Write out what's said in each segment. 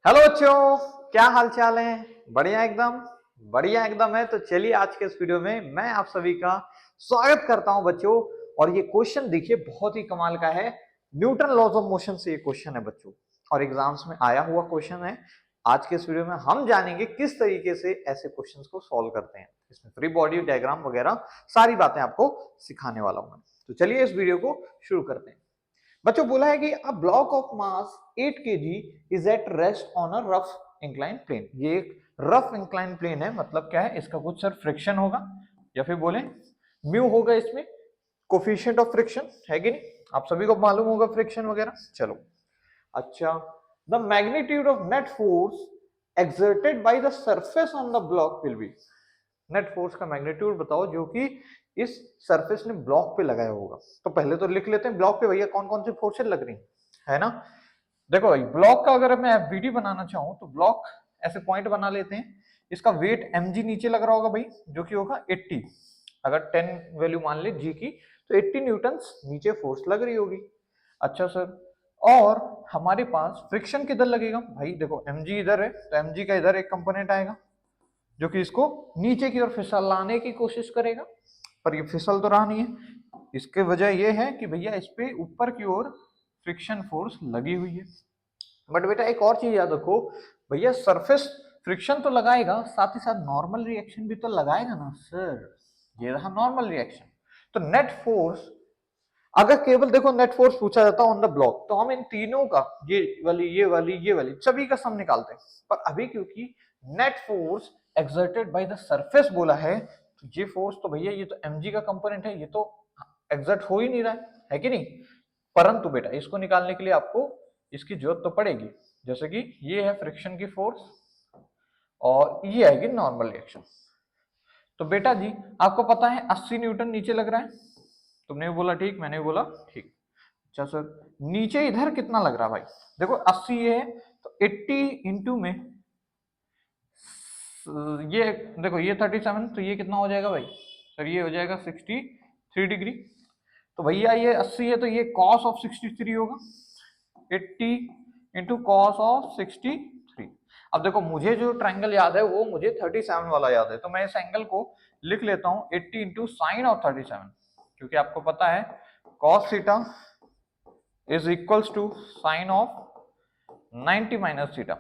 Hello बच्चों, क्या हाल चाल है। बढ़िया एकदम है। तो चलिए आज के इस वीडियो में मैं आप सभी का स्वागत करता हूं बच्चों। और ये क्वेश्चन देखिए बहुत ही कमाल का है। न्यूटन लॉज ऑफ मोशन से ये क्वेश्चन है बच्चों, और एग्जाम्स में आया हुआ क्वेश्चन है। आज के इस वीडियो में हम जानेंगे किस तरीके से ऐसे क्वेश्चंस को सॉल्व करते हैं। इसमें फ्री बॉडी डायग्राम वगैरह सारी बातें आपको सिखाने वाला हूं मैं। तो चलिए इस वीडियो को शुरू करते हैं। बच्चों बोला है कि a block of mass 8 kg is at rest on a rough incline plane. ये एक रफ इंक्लाइन प्लेन है, मतलब क्या है, इसका कुछ सर फ्रिक्शन होगा या फिर बोले म्यू होगा, इसमें कोफिशिएंट ऑफ फ्रिक्शन है कि नहीं, आप सभी को मालूम होगा फ्रिक्शन वगैरह। चलो अच्छा, the magnitude of net force exerted by the surface on the block will be। Net force का मैग्नीट्यूड बताओ जो कि इस सरफेस ने ब्लॉक पे लगाया होगा। तो पहले तो लिख लेते हैं ब्लॉक पे भैया कौन कौन सी फोर्सेज लग रही है ना। देखो भाई, ब्लॉक का अगर मैं एफबीडी बनाना चाहूं तो ब्लॉक ऐसे पॉइंट बना लेते हैं। इसका वेट mg नीचे लग रहा होगा भाई, जो कि होगा 80। अगर 10 वैल्यू मान ले जी की, तो 80 न्यूटन नीचे फोर्स लग रही होगी। अच्छा सर, और हमारे पास फ्रिक्शन किधर लगेगा भाई? देखो mg इधर है, तो mg का इधर एक कंपोनेंट आएगा जो कि इसको नीचे की ओर फिसलाने की कोशिश करेगा, पर ये फिसल तो रहा नहीं है। इसके वजह ये है कि भैया इस पे ऊपर की ओर फ्रिक्शन फोर्स लगी हुई है। बट बेटा एक और चीज याद रखो, भैया सरफेस फ्रिक्शन तो लगाएगा, साथ ही साथ नॉर्मल रिएक्शन भी तो लगाएगा ना सर। ये रहा नॉर्मल रिएक्शन। तो नेट फोर्स, अगर केवल देखो नेट फोर्स पूछा जाता ऑन द ब्लॉक, तो हम इन तीनों का, ये वाली सभी का सम निकालते हैं। पर अभी क्योंकि net force exerted by the surface बोला है, तो ये फोर्स तो भैया ये तो mg का कंपोनेंट है, ये तो एक्सर्ट हो ही नहीं रहा है कि नहीं। परंतु बेटा इसको निकालने के लिए आपको इसकी जरूरत तो पड़ेगी। जैसे कि ये है फ्रिक्शन की फोर्स और ये आएगी नॉर्मल रिएक्शन। तो बेटा जी आपको पता है 80 न्यूटन नीचे लग रहा है, तुमने भी बोला ठीक, मैंने भी बोला ठीक। अच्छा सर, नीचे इधर कितना लग रहा है भाई? देखो 80 ये है, तो 80 इंटू में ये, देखो ये 37, तो ये कितना हो जाएगा भाई? सर ये हो जाएगा 63 डिग्री। तो भैया ये 80 है, तो ये cos ऑफ 63 होगा। 80 इंटू कॉस ऑफ 63। अब देखो मुझे जो ट्राइंगल याद है वो मुझे 37 वाला याद है, तो मैं इस एंगल को लिख लेता हूं 80 इंटू साइन ऑफ 37, क्योंकि आपको पता है cos theta is equals to sine of 90 minus theta,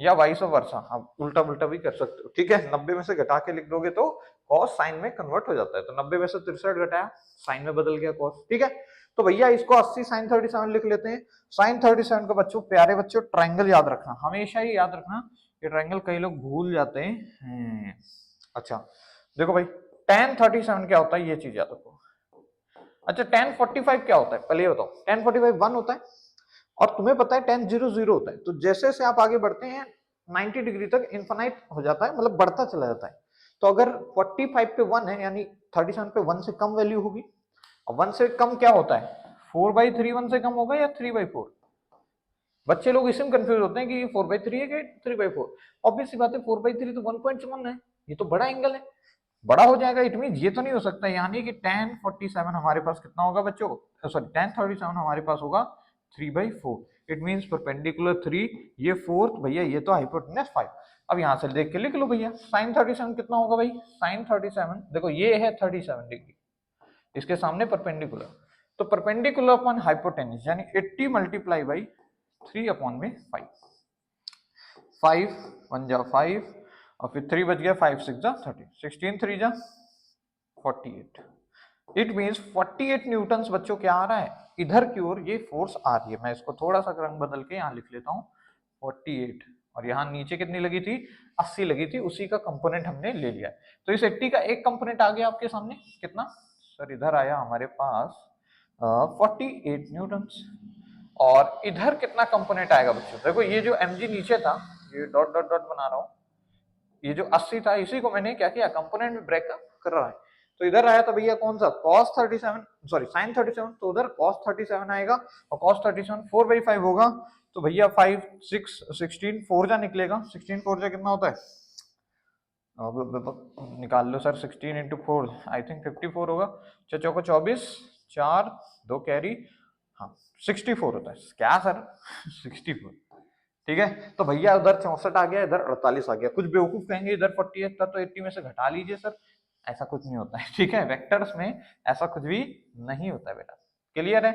या वाइस वर्सा, आप उल्टा उल्टा भी कर सकते हो। ठीक है, 90 में से घटा के लिख दोगे तो कॉस साइन में कन्वर्ट हो जाता है। तो 90 में से 63 घटाया, साइन में बदल गया कॉस। ठीक है, तो भैया इसको 80 साइन 37 लिख लेते हैं। साइन 37 का बच्चों, प्यारे बच्चों, ट्राइंगल याद रखना, हमेशा ही याद रखना। ये ट्राइंगल कई लोग भूल जाते हैं। अच्छा देखो भाई, tan 37 क्या होता है, ये चीज याद रखो। अच्छा tan 45 क्या होता है, पहले बताओ। tan 45 1 होता है, और तुम्हें पता है tan 0 0 होता है। तो जैसे जैसे आप आगे बढ़ते हैं 90 डिग्री तक इन्फाइनाइट हो जाता है, मतलब बढ़ता चला जाता है। तो अगर 45 पे 1 है, यानी 37 पे 1 से कम वैल्यू होगी। और 1 से कम क्या होता है? 4/3 1 से कम होगा या 3/4? बच्चे लोग इसमें कंफ्यूज होते हैं कि ये 4/3 है कि 3/4। ऑब्वियस सी बात है, 4/3 तो 1.1 है, ये तो बड़ा एंगल है, बड़ा हो जाएगा। इट मीन ये तो नहीं हो सकता, यानी कि tan 47 हमारे पास कितना होगा बच्चों? सॉरी, tan 37 हमारे पास होगा 3/4। इट मीन्स परपेंडिकुलर 3, ये 4, भैया ये तो हाइपोटेन्यूज 5। अब यहां से देख के लिख लो भैया, sin 37 कितना होगा भाई? sin 37, देखो ये है 37 डिग्री, इसके सामने परपेंडिकुलर, तो परपेंडिकुलर अपॉन हाइपोटेन्यूज यानी 80 मल्टीप्लाई बाई 3 अपॉन में 5। 5 1 जा 5, और फिर 3 बच गया, 5 6 जा 30, 16 3 जा 48। इट मीन्स 48 न्यूटन बच्चों क्या आ रहा है? इधर की ओर ये फोर्स आ रही है। मैं इसको थोड़ा सा रंग बदल के यहाँ लिख लेता हूँ 48, और यहाँ नीचे कितनी लगी थी? 80 लगी थी, उसी का कंपोनेंट हमने ले लिया। तो इस 80 का एक कंपोनेंट आ गया आपके सामने, कितना सर? इधर आया हमारे पास 48 न्यूटन। और इधर कितना कंपोनेंट आएगा बच्चों? देखो ये जो mg नीचे था, ये डॉट डॉट डॉट बना रहा हूँ, ये जो 80 था इसी को मैंने क्या किया, कंपोनेंट में ब्रेक कर रहा है। तो इधर आया था भैया कौन सा? cos 37, सॉरी sin 37, तो उधर cos 37 आएगा, और cos 37 4/5 होगा। तो भैया 5 6 16 4 जा निकलेगा, 16 4 जा कितना होता है? अब निकाल लो सर, 16 इंटू 4 आई थिंक 54 होगा। चौको 24, 4 2 कैरी, हाँ 64 होता है क्या सर? 64, ठीक है। तो भैया उधर 64 आ गया, इधर 48 आ गया। कुछ बेवकूफ कहेंगे इधर 48 था तो 80 में से घटा लीजिए सर, ऐसा कुछ नहीं होता है। ठीक है, वेक्टर्स में ऐसा कुछ भी नहीं होता है बेटा। क्लियर है?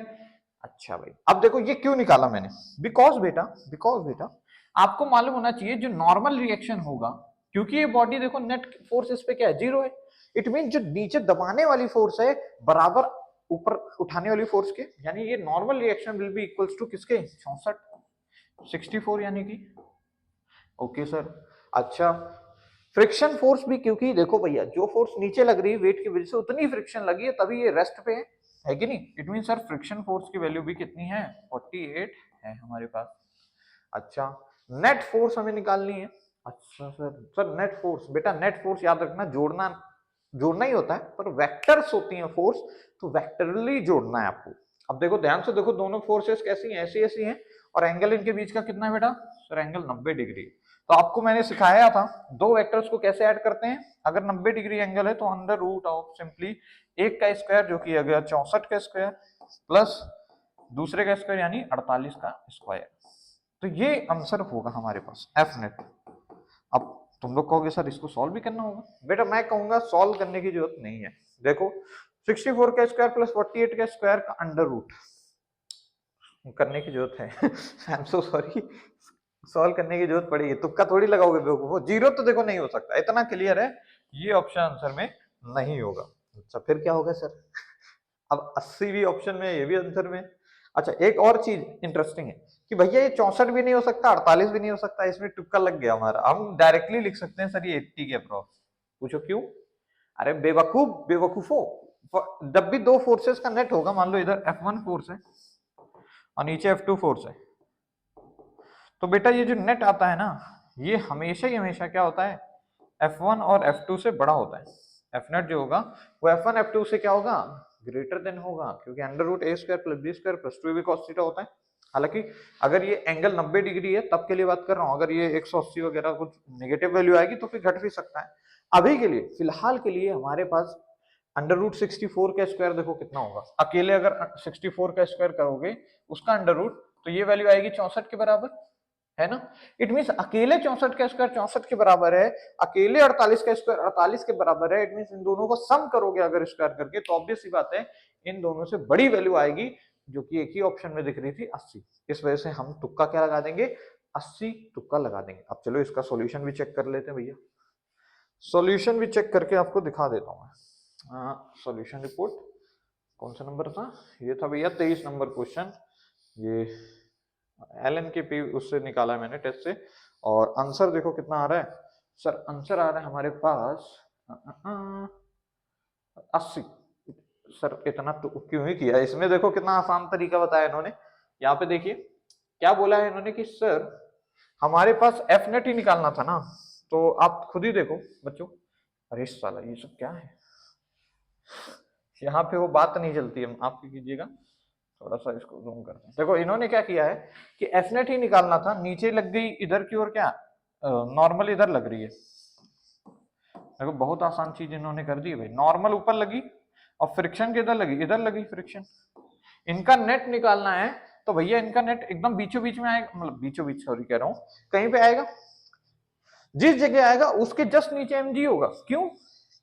अच्छा भाई, अब देखो ये क्यों निकाला मैंने, बिकॉज बेटा आपको मालूम होना चाहिए जो नॉर्मल रिएक्शन होगा, क्योंकि ये बॉडी देखो नेट फोर्स इस पे क्या है, 0 है। इट मीन जो नीचे दबाने वाली फोर्स है बराबर ऊपर उठाने वाली फोर्स के, यानी ये normal reaction will be equals to किसके, 64 64 यानी कि। Okay sir. अच्छा, फ्रिक्शन फोर्स भी, क्योंकि देखो भैया जो फोर्स नीचे लग रही है वेट की वजह से उतनी फ्रिक्शन लगी है तभी ये रेस्ट पे है कि नहीं। It mean sir friction force की वैल्यू भी कितनी है, 48 है हमारे पास। अच्छा, नेट फोर्स हमें निकालनी है। अच्छा सर नेट फोर्स, बेटा नेट फोर्स याद रखना जोड़ना जोड़ना ही होता है, पर वेक्टर्स होती हैं फोर्स, तो वेक्टरली जोड़ना है आपको। अब देखो ध्यान से देखो, दोनों फोर्सेस कैसी हैं, ऐसी ऐसी हैं, और एंगल इनके बीच का कितना है बेटा, सर एंगल 90 डिग्री। तो आपको मैंने सिखाया था दो वेक्टर्स को कैसे ऐड करते हैं। अगर 90 डिग्री एंगल है तो अंडर रूट ऑफ सिंपली एक का स्क्वायर जो कि अगर 64 का स्क्वायर प्लस दूसरे का स्क्वायर यानी 48 का स्क्वायर। तो ये आंसर होगा हमारे पास एफ नेट। अब तुम लोग कहोगे सर इसको सॉल्व भी करना होगा, बेटा मैं कहूंगा सॉल्व करने की जरूरत नहीं है। देखो 64 का स्क्वायर प्लस 48 का स्क्वायर का अंडर रूट करने की जरूरत है। I am so sorry, solve करने की जरूरत पड़ेगी, तुक्का थोड़ी लगाओगे बेवकूफो। जीरो तो देखो नहीं हो सकता, इतना क्लियर है, ये ऑप्शन आंसर में नहीं होगा। अच्छा फिर क्या होगा सर, अब 80 भी ऑप्शन में, ये भी आंसर में। अच्छा एक और चीज इंटरेस्टिंग है कि भैया ये 64 भी नहीं हो सकता, 48 भी नहीं हो सकता, इसमें तुक्का लग गया हमारा। हम डायरेक्टली लिख सकते हैं सर ये 80 के अप्रॉक्स। पूछो क्यों? अरे बेवकूफो, जब भी दो फोर्सेस का नेट होगा, मान लो इधर F1 फोर्स है और नीचे F2 फोर्स है, तो बेटा ये जो नेट आता है ना, ये हमेशा ही हमेशा क्या होता है, F1 और F2 से बड़ा होता है। F नेट जो होगा वो F1 F2 से क्या होगा, ग्रेटर देन होगा, क्योंकि under root a square plus b square plus 2ab cos theta होता है। हालांकि अगर ये एंगल 90 डिग्री है तब के लिए बात कर रहा हूं, अगर ये 180 वगैरह कुछ नेगेटिव वैल्यू आएगी तो फिर घट भी सकता है। अभी के लिए फिलहाल के लिए हमारे पास अंडर रूट 64 का स्क्वायर देखो कितना होगा, अकेले अगर 64 का स्क्वायर करोगे उसका अंडर रूट, तो ये वैल्यू आएगी 64 के बराबर, है ना। इट मीन अकेले 64 का स्क्वायर 64 के बराबर है, अकेले 48 का स्क्वायर 48 के बराबर है। इट मीन इन दोनों को सम करोगे अगर स्क्वायर करके तो ऑब्वियस सी बात है इन दोनों से बड़ी वैल्यू आएगी, जो कि एक ही ऑप्शन में दिख रही थी 80। इस वजह से हम तुक्का क्या लगा देंगे, 80 तुक्का लगा देंगे। अब चलो इसका सॉल्यूशन भी चेक कर लेते हैं भैया, सॉल्यूशन भी चेक करके आपको दिखा देता हूँ मैं। सॉल्यूशन रिपोर्ट कौन सा नंबर था, ये था भैया 23 नंबर क्वेश्चन। ये एलन के पी उससे निकाला है मैंने टेस्ट से, और आंसर देखो कितना आ रहा है सर, आंसर आ रहा है हमारे पास 80। सर इतना तो क्यों ही किया, इसमें देखो कितना आसान तरीका बताया इन्होंने। यहाँ पे देखिए क्या बोला है इन्होंने कि सर हमारे पास एफ नेट ही निकालना था ना, तो आप खुद ही देखो बच्चों। अरे साला ये सब क्या है, यहाँ पे वो बात नहीं चलती है, आप कीजिएगा थोड़ा सा इसको जूम करते हैं। देखो इन्होंने क्या किया है कि एफ नेट ही निकालना था, नीचे लग गई इधर की ओर क्या नॉर्मल इधर लग रही है। देखो बहुत आसान चीज इन्होंने कर दी है भाई, नॉर्मल ऊपर लगी और फ्रिक्शन किधर लगी, इधर लगी फ्रिक्शन। इनका नेट निकालना है तो भैया इनका नेट एकदम बीचों बीच में आएगा, मतलब बीचों बीच सॉरी कह रहा हूं, कहीं पे आएगा, जिस जगह आएगा उसके जस्ट नीचे एमजी होगा। क्यों?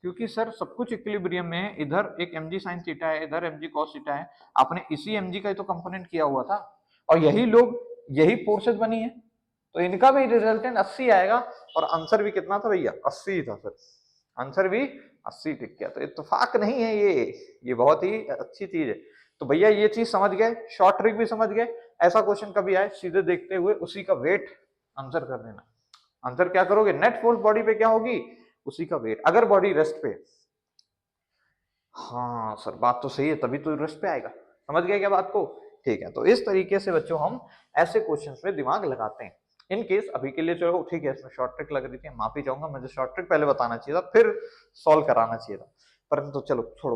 क्योंकि सर सब कुछ इक्विलिब्रियम में है, इधर एक mg sin थीटा है, इधर mg cos थीटा है, आपने इसी mg का ही तो कंपोनेंट किया हुआ था, और यही लोग यही फोर्सेस बनी है, तो इनका भी रिजल्टेंट 80 आएगा। और आंसर भी कितना था भैया, 80 ही था सर, आंसर भी 80 टिक गया। तो इत्तेफाक नहीं है ये बहुत ही अच्छी चीज है। तो भैया ये चीज समझ गए, शॉर्ट ट्रिक भी समझ गए, ऐसा क्वेश्चन कभी आए सीधे देखते हुए उसी का वेट आंसर कर देना। आंसर क्या करोगे, नेट फोर्स बॉडी पे क्या होगी, उसी का वेट, अगर बॉडी रेस्ट पे। हाँ सर बात तो सही है, तभी तो रेस्ट पे आएगा, समझ गए क्या बात को। ठीक है, तो इस तरीके से बच्चों हम ऐसे क्वेश्चंस में दिमाग लगाते हैं। इन केस अभी के लिए चलो ठीक है, इसमें शॉर्ट ट्रिक लग रही थी, माफी चाहूंगा, मुझे शॉर्ट ट्रिक पहले बताना चाहिए था फिर सॉल्व कराना चाहिए था, परंतु चलो छोड़ो।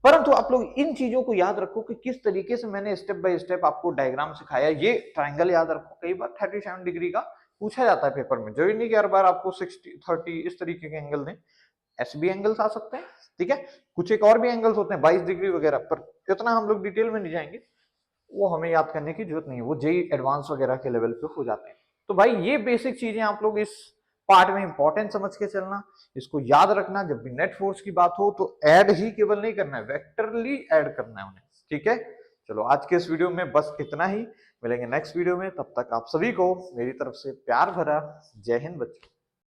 परंतु आप लोग इन चीजों को याद रखो कि किस तरीके से मैंने स्टेप बाय स्टेप आपको डायग्राम सिखाया। ये ट्राइंगल याद रखो, कई बार 37 डिग्री का पूछा जाता है पेपर में, जरूरी नहीं कि हर बार आपको 60 30 इस तरीके के एंगल दें, ऐसे भी एंगल्स आ सकते हैं। ठीक है, कुछ एक और भी एंगल्स होते हैं 22 डिग्री वगैरह, पर इतना हम लोग डिटेल में नहीं जाएंगे, वो हमें याद करने की जरूरत नहीं है, वो जेई एडवांस वगैरह के लेवल पे हो जाते हैं। तो भाई ये बेसिक चीजें आप लोग इस पार्ट में इंपॉर्टेंट समझ के चलना, इसको याद रखना। जब भी नेट फोर्स की बात हो तो ऐड ही केवल नहीं करना है, वेक्टरली ऐड करना है उन्हें, ठीक है। चलो आज के इस वीडियो में बस इतना ही, मिलेंगे नेक्स्ट वीडियो में, तब तक आप सभी को मेरी तरफ से प्यार भरा जय हिंद बच्चों।